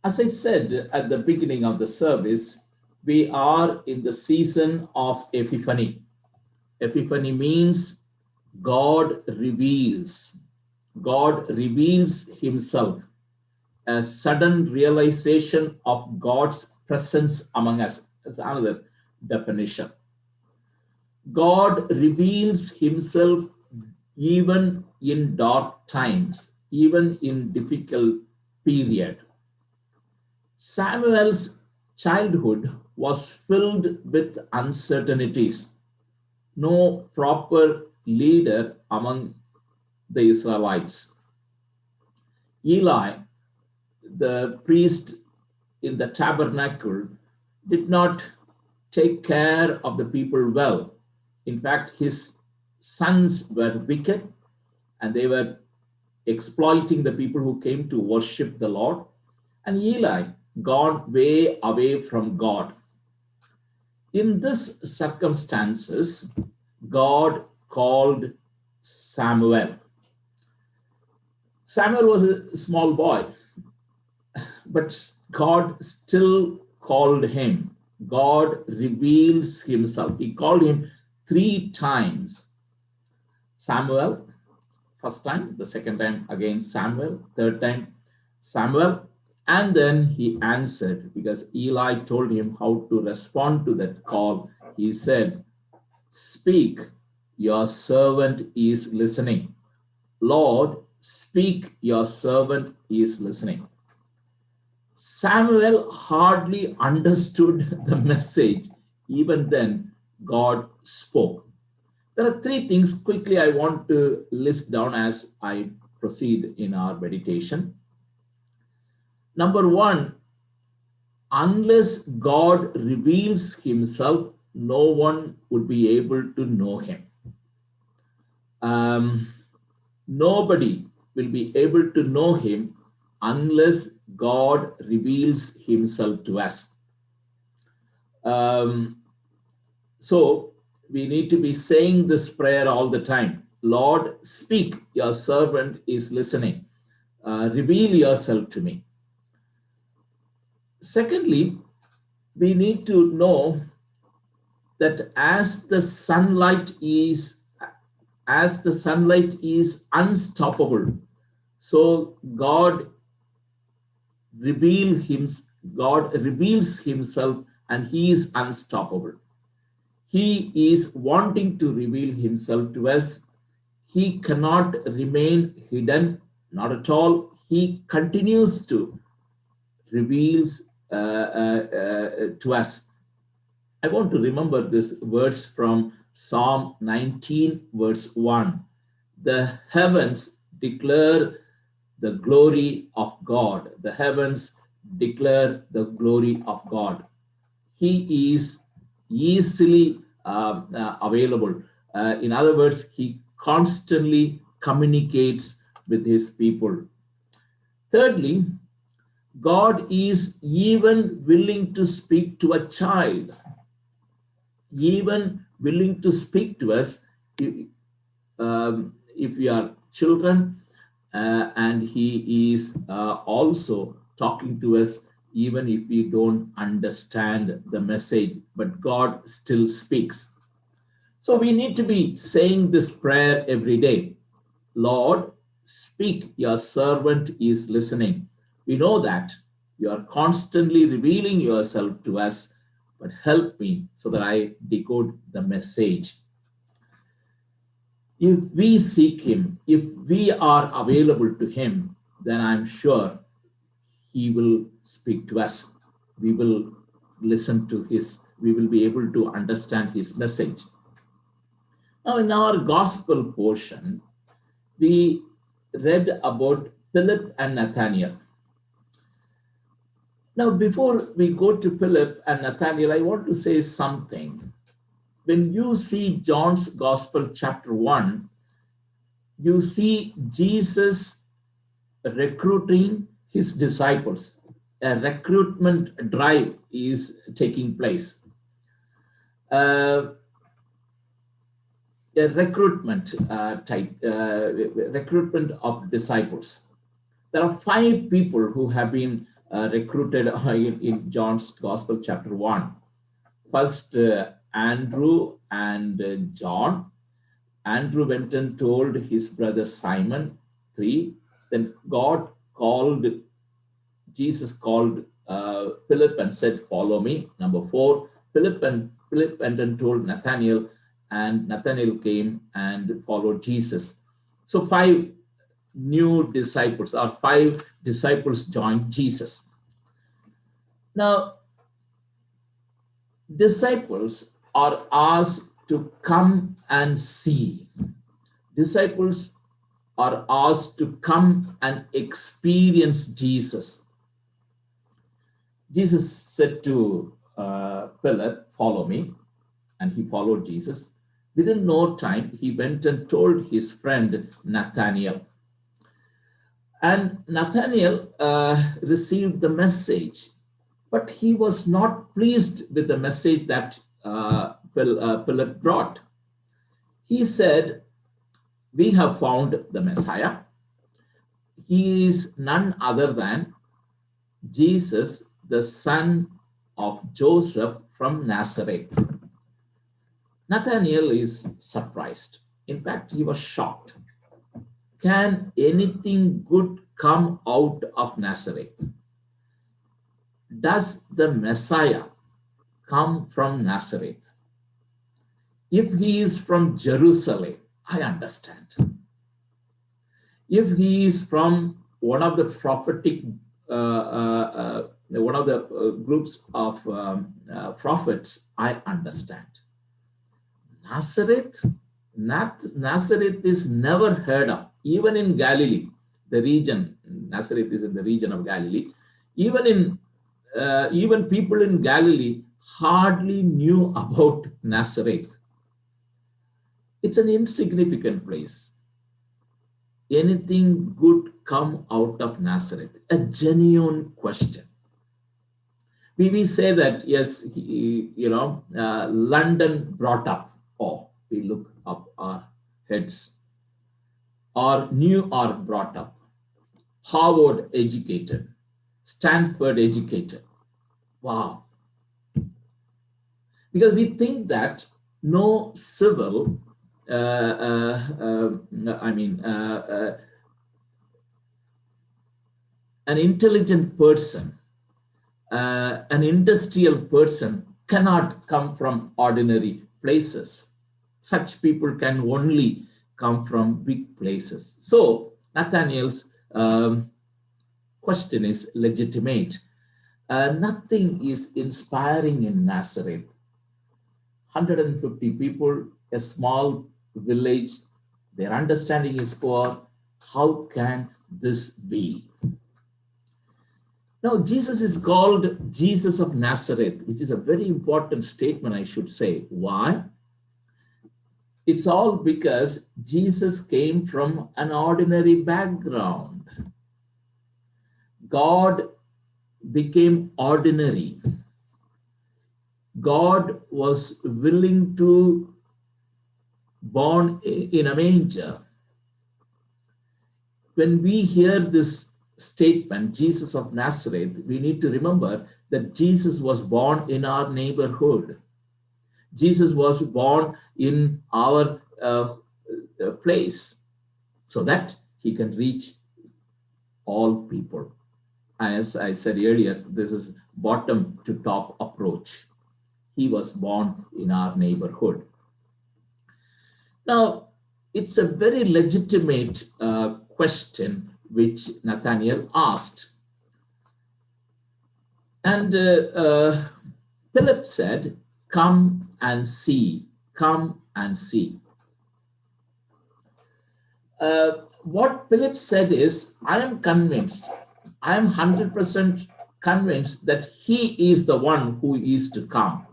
As I said at the beginning of the service, we are in the season of Epiphany. Epiphany means God reveals. God reveals himself, a sudden realization of God's presence among us. That's another definition. God reveals himself even in dark times, even in difficult period. Samuel's childhood was filled with uncertainties. No proper leader among the Israelites. Eli, the priest in the tabernacle, did not take care of the people well. In fact, his sons were wicked and they were exploiting the people who came to worship the Lord. And Eli gone way away from God. In this circumstances, God called Samuel. Samuel was a small boy, but God still called him. God reveals himself. He called him 3 times. Samuel, first time, the second time again Samuel, third time Samuel, and then he answered because Eli told him how to respond to that call. He said, "Speak, your servant is listening. Lord, speak, your servant is listening." Samuel hardly understood the message. Even then, God spoke. There are 3 things quickly I want to list down as I proceed in our meditation. Number 1, unless God reveals himself, no one would be able to know him. Nobody will be able to know him unless God reveals himself to us. So we need to be saying this prayer all the time. Lord, speak, your servant is listening. Reveal yourself to me. Secondly, we need to know that as the sunlight is unstoppable, so God reveals himself and he is unstoppable. He is wanting to reveal himself to us. He cannot remain hidden, not at all. He continues to reveals to us. I want to remember these words from Psalm 19, verse 1. The heavens declare the glory of God. The heavens declare the glory of God. He is easily available. In other words, he constantly communicates with his people. Thirdly, God is even willing to speak to a child, even willing to speak to us if we are children, and he is also talking to us even if we don't understand the message, but God still speaks. So we need to be saying this prayer every day. Lord, speak, your servant is listening. We know that you are constantly revealing yourself to us, but help me so that I decode the message. If we seek him, if we are available to him, then I'm sure he will speak to us. We will listen to we will be able to understand his message. Now, in our gospel portion, we read about Philip and Nathaniel. Now, before we go to Philip and Nathaniel, I want to say something. When you see John's Gospel, chapter 1, you see Jesus recruiting his disciples. A recruitment drive is taking place. A recruitment recruitment of disciples. There are 5 people who have been recruited in John's Gospel, chapter 1. First, Andrew and John. Andrew went and told his brother Simon. 3. Then Jesus called Philip and said, "Follow me." Number 4, Philip went and told Nathanael, and Nathanael came and followed Jesus. So 5 new disciples, or 5 disciples joined Jesus. Now, disciples are asked to come and see. Disciples are asked to come and experience Jesus. Jesus said to Philip, "Follow me," and he followed Jesus. Within no time, he went and told his friend Nathanael. And Nathanael received the message, but he was not pleased with the message that Philip brought. He said, "We have found the Messiah. He is none other than Jesus, the son of Joseph from Nazareth." Nathanael is surprised. In fact, he was shocked. Can anything good come out of Nazareth? Does the Messiah come from Nazareth? If he is from Jerusalem, I understand. If he is from one of the prophetic, one of the groups of prophets, I understand. Nazareth is never heard of, even in Galilee, the region. Nazareth is in the region of Galilee. Even people in Galilee hardly knew about Nazareth. It's an insignificant place. Anything good come out of Nazareth? A genuine question. We say that, yes, London brought up. Oh, we look up our heads. Or New York brought up. Harvard educated. Stanford educated. Wow. Because we think that no civil, an intelligent person, an industrial person cannot come from ordinary places. Such people can only come from big places. So Nathanael's question is legitimate. Nothing is inspiring in Nazareth. 150 people, a small village, their understanding is poor. How can this be? Now, Jesus is called Jesus of Nazareth, which is a very important statement, I should say. Why? It's all because Jesus came from an ordinary background. God became ordinary. God was willing to born in a manger. When we hear this statement, Jesus of Nazareth, we need to remember that Jesus was born in our neighborhood. Jesus was born in our place so that he can reach all people. As I said earlier, this is bottom to top approach. He was born in our neighborhood. Now, it's a very legitimate question which Nathanael asked. And Philip said, "Come and see, come and see." What Philip said is, I am convinced, I am 100% convinced that he is the one who is to come.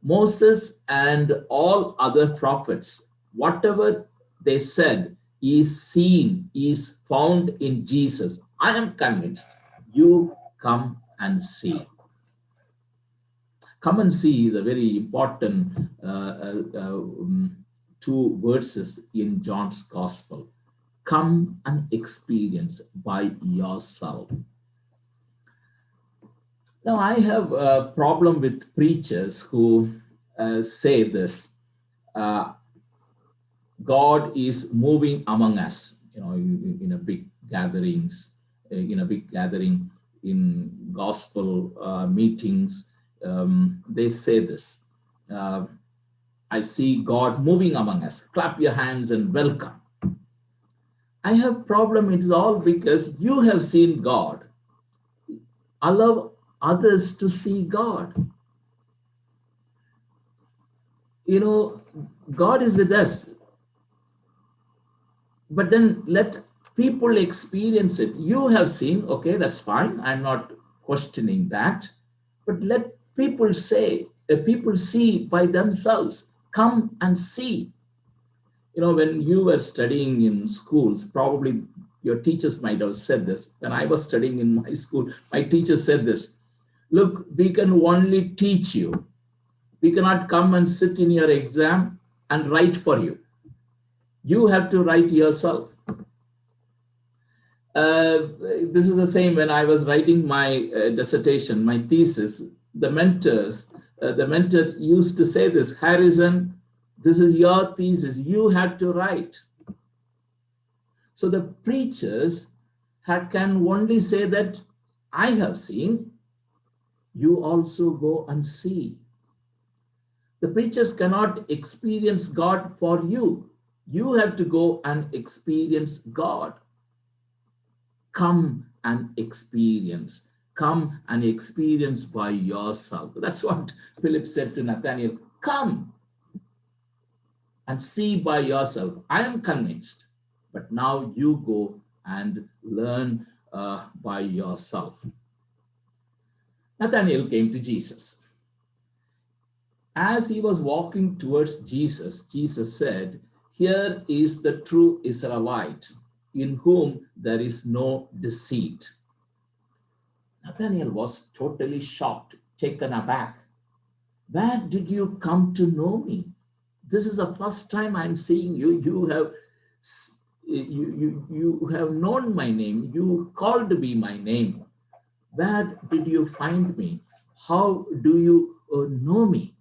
Moses and all other prophets, whatever they said is seen, is found in Jesus. I am convinced. You come and see. Come and see is a very important 2 verses in John's Gospel. Come and experience by yourself. Now, I have a problem with preachers who say this. Uh, God is moving among us, in a big gatherings, in a big gathering, in gospel meetings. They say this. Uh, I see God moving among us. Clap your hands and welcome. I have problem. It is all because you have seen God. Allow others to see God. You know, God is with us, but then let people experience it. You have seen, okay, that's fine. I'm not questioning that, but let people say, people see by themselves. Come and see. When you were studying in schools, probably your teachers might have said this. When I was studying in my school, my teacher said this: look, we can only teach you. We cannot come and sit in your exam and write for you. You have to write yourself. This is the same when I was writing my dissertation, my thesis. The mentor used to say this: Harrison, this is your thesis. You have to write. So the preachers can only say that I have seen, you also go and see. The preachers cannot experience God for you. You have to go and experience God. Come and experience. Come and experience by yourself. That's what Philip said to Nathanael. Come and see by yourself. I am convinced, but now you go and learn by yourself. Nathanael came to Jesus. As he was walking towards Jesus, Jesus said, here is the true Israelite, in whom there is no deceit. Nathanael was totally shocked, taken aback. Where did you come to know me? This is the first time I'm seeing you. You have known my name. You called me my name. Where did you find me? How do you know me?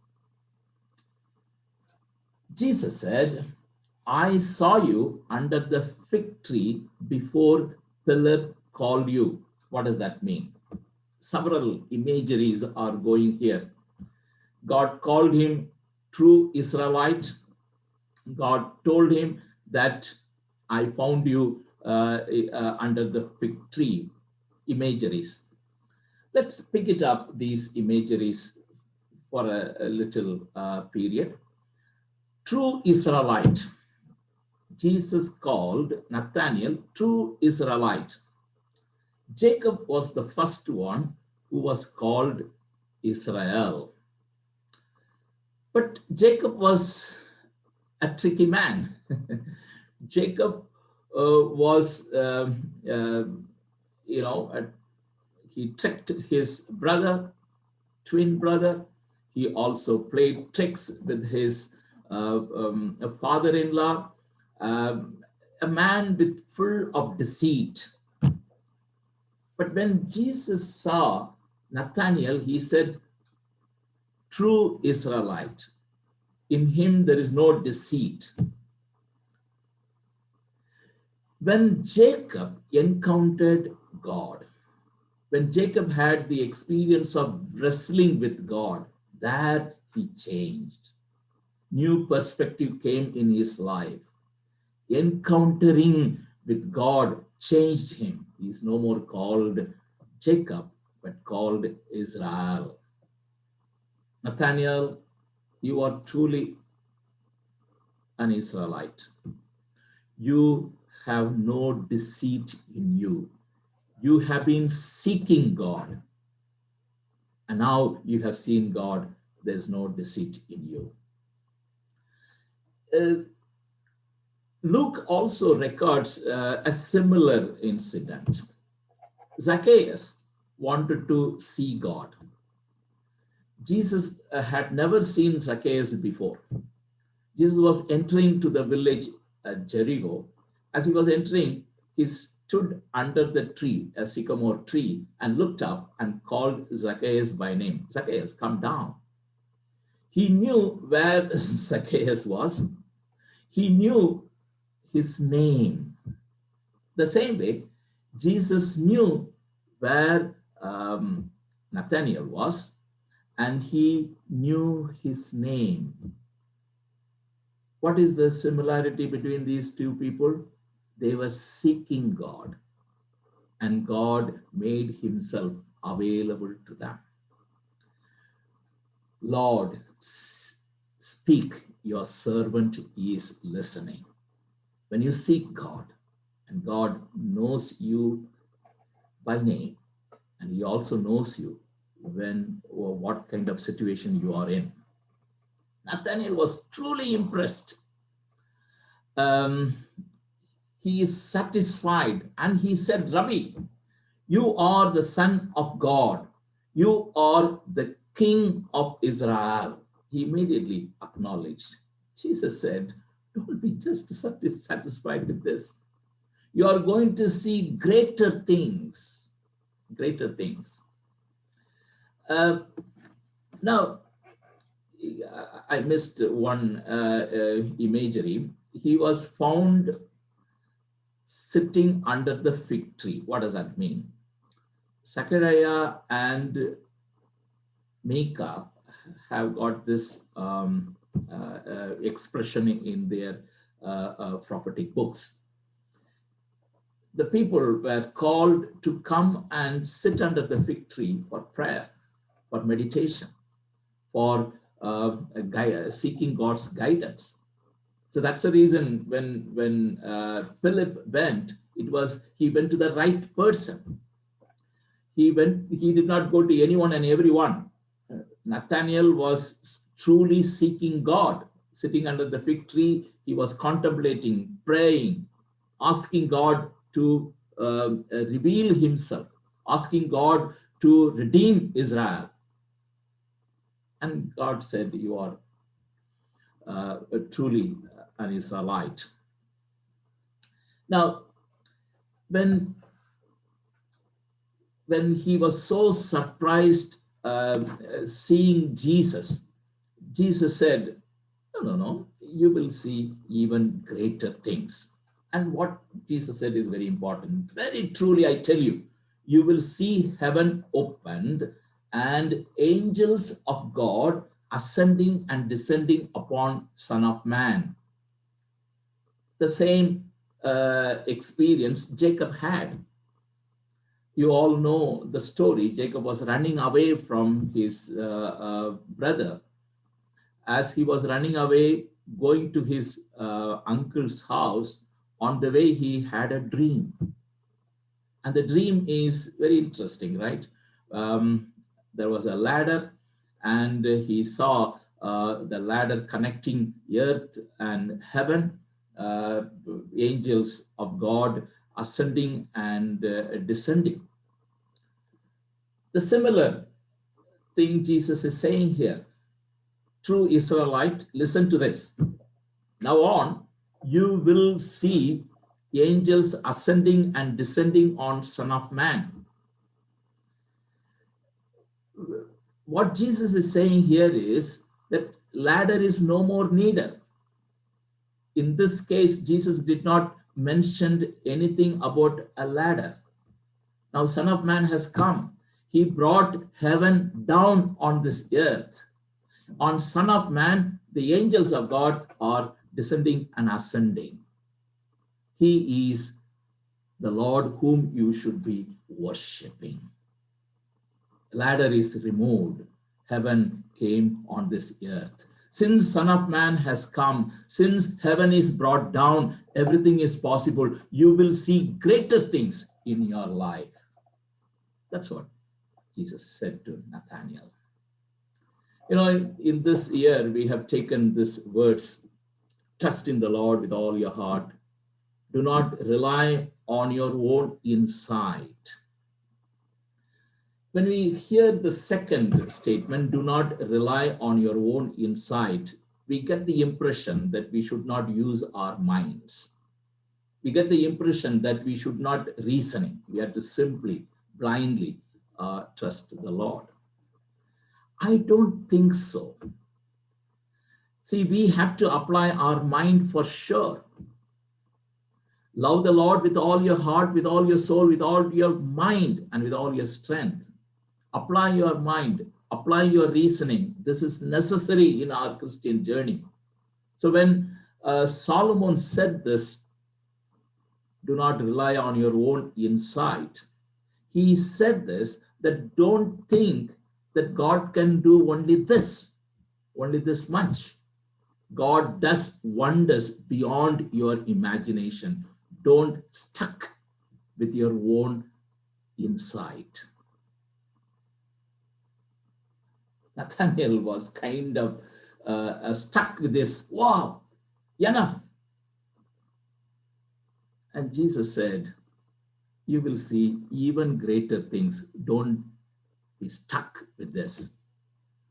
Jesus said, I saw you under the fig tree before Philip called you. What does that mean? Several imageries are going here. God called him true Israelite. God told him that I found you under the fig tree. Imageries. Let's pick it up, these imageries, for a little period. True Israelite. Jesus called Nathanael true Israelite. Jacob was the first one who was called Israel. But Jacob was a tricky man. Jacob was, he tricked his brother, twin brother. He also played tricks with his father-in-law, a man with full of deceit. But when Jesus saw Nathanael, he said, true Israelite. In him there is no deceit. When Jacob encountered God, when Jacob had the experience of wrestling with God, there he changed. New perspective came in his life. Encountering with God changed him. He is no more called Jacob, but called Israel. Nathanael, you are truly an Israelite. You have no deceit in you. You have been seeking God, and now you have seen God. There's no deceit in you. Luke also records a similar incident. Zacchaeus wanted to see God. Jesus had never seen Zacchaeus before. Jesus was entering to the village Jericho. As he was entering, his stood under the tree, a sycamore tree, and looked up and called Zacchaeus by name. Zacchaeus, come down. He knew where Zacchaeus was. He knew his name. The same way, Jesus knew where Nathanael was, and he knew his name. What is the similarity between these two people? They were seeking God, and God made himself available to them. Lord, speak, your servant is listening. When you seek God, and God knows you by name, and he also knows you when or what kind of situation you are in. Nathanael was truly impressed. He is satisfied, and he said, Rabbi, you are the Son of God. You are the King of Israel. He immediately acknowledged. Jesus said, don't be just satisfied with this. You are going to see greater things. Greater things. Now, I missed one imagery. He was found sitting under the fig tree. What does that mean? Zechariah and Micah have got this expression in their prophetic books. The people were called to come and sit under the fig tree for prayer, for meditation, for seeking God's guidance. So that's the reason when Philip went, he went to the right person. He did not go to anyone and everyone. Nathanael was truly seeking God. Sitting under the fig tree, he was contemplating, praying, asking God to reveal himself, asking God to redeem Israel. And God said, you are truly an Israelite. Now, when he was so surprised seeing Jesus, Jesus said, no, you will see even greater things. And what Jesus said is very important. Very truly, I tell you, you will see heaven opened and angels of God ascending and descending upon Son of Man. The same experience Jacob had. You all know the story. Jacob was running away from his brother. As he was running away, going to his uncle's house, on the way he had a dream. And the dream is very interesting, right? There was a ladder, and he saw the ladder connecting earth and heaven, angels of God ascending and descending. The similar thing Jesus is saying here. True Israelite, listen to this. Now on, you will see angels ascending and descending on Son of Man. What Jesus is saying here is that ladder is no more needed. In this case, Jesus did not mention anything about a ladder. Now, Son of Man has come. He brought heaven down on this earth. On Son of Man, the angels of God are descending and ascending. He is the Lord whom you should be worshiping. Ladder is removed. Heaven came on this earth. Since Son of Man has come, since heaven is brought down, everything is possible. You will see greater things in your life. That's what Jesus said to Nathanael. You know, in this year, we have taken these words, trust in the Lord with all your heart. Do not rely on your own insight. When we hear the second statement, do not rely on your own insight, we get the impression that we should not use our minds. we get the impression that we should not reasoning. We have to simply, blindly trust the Lord. I don't think so. See, we have to apply our mind for sure. Love the Lord with all your heart, with all your soul, with all your mind, and with all your strength. Apply your mind, apply your reasoning. This is necessary in our Christian journey. So when Solomon said this, do not rely on your own insight. He said this, that don't think that God can do only this much. God does wonders beyond your imagination. Don't stuck with your own insight. Nathaniel was kind of stuck with this. Wow, enough. And Jesus said, you will see even greater things. Don't be stuck with this.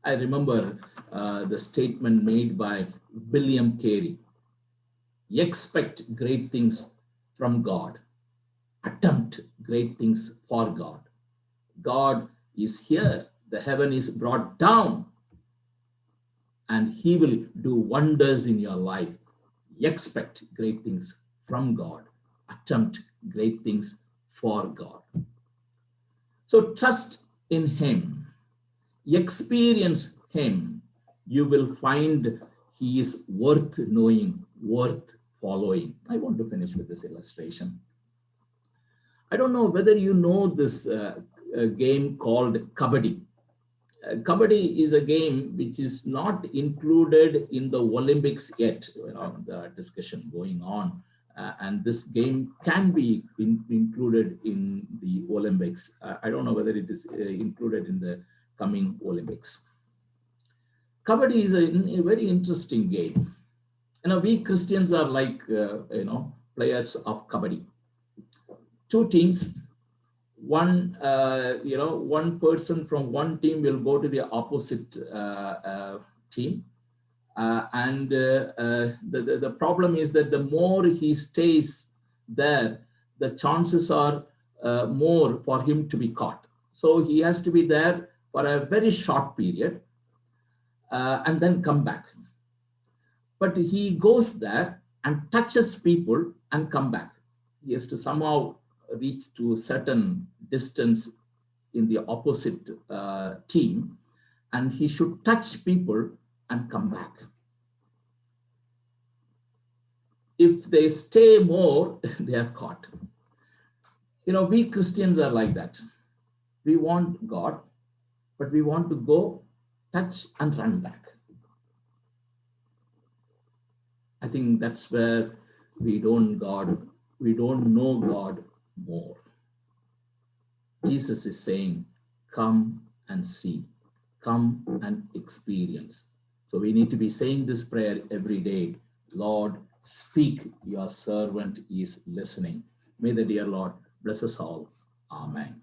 I remember the statement made by William Carey. Expect great things from God. Attempt great things for God. God is here. The heaven is brought down. And he will do wonders in your life. Expect great things from God. Attempt great things for God. So trust in him. Experience him. You will find he is worth knowing, worth following. I want to finish with this illustration. I don't know whether you know this game called Kabaddi. Kabaddi is a game which is not included in the Olympics yet. There are discussion going on. And this game can be included in the Olympics. I don't know whether it is included in the coming Olympics. Kabaddi is a very interesting game. We Christians are like, players of Kabaddi. Two teams. One person from one team will go to the opposite team. The problem is that the more he stays there, the chances are more for him to be caught. So he has to be there for a very short period and then come back. But he goes there and touches people and come back. He has to somehow reach to a certain distance in the opposite team, and he should touch people and come back. If they stay more, they are caught. We Christians are like that. We want God, but we want to go, touch, and run back. I think that's where we don't know God more. Jesus is saying, come and see, come and experience. So we need to be saying this prayer every day. Lord, speak, your servant is listening. May the dear Lord bless us all. Amen.